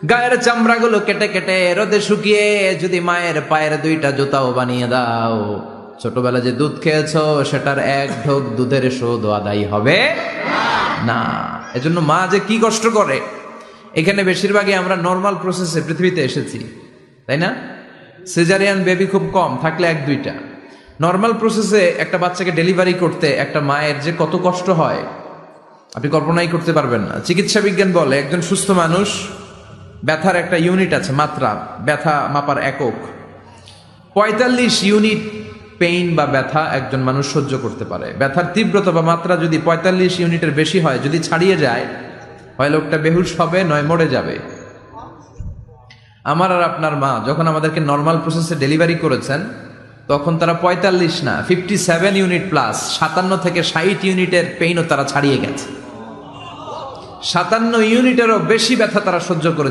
গায়ের চামড়াগুলো কেটে কেটে রোদে শুকিয়ে যদি মায়ের পায়ের দুইটা জুতাও বানিয়ে দাও, ছোটবেলা যে দুধ খেয়েছো সেটার এক ঢোক দুধের শোধ আদায় হবে না। এজন্য মা যে কি কষ্ট করে। এখানে বেশিরভাগই আমরা নর্মাল প্রসেসে পৃথিবীতে এসেছি, তাই না? সিজারিয়ান বেবি খুব কম, থাকলে এক দুইটা। নর্মাল প্রসেসে একটা বাচ্চাকে ডেলিভারি করতে একটা মায়ের যে কত কষ্ট হয় আপনি কল্পনাই করতে পারবেন না। চিকিৎসা বিজ্ঞান বলে একজন সুস্থ মানুষ, ব্যথার একটা ইউনিট আছে, মাত্রা, ব্যথা মাপার একক, ৪৫ ইউনিট পেইন বা ব্যথা একজন মানুষ সহ্য করতে পারে। ব্যথার তীব্রতা বা মাত্রা যদি ৪৫ ইউনিটের বেশি হয়, যদি ছাড়িয়ে যায়, হয় লোকটা বেহুশ হবে, নয় মরে যাবে। আমার আর আপনার মা যখন আমাদেরকে নর্মাল প্রসেসে ডেলিভারি করেছেন, তখন তারা ৪৫ না 57 ইউনিট প্লাস ৫৭ থেকে ৬০ ইউনিটের পেইনও তারা ছাড়িয়ে গেছে। ৫৭ ইউনিটেরও বেশি ব্যথা তারা সহ্য করেছে।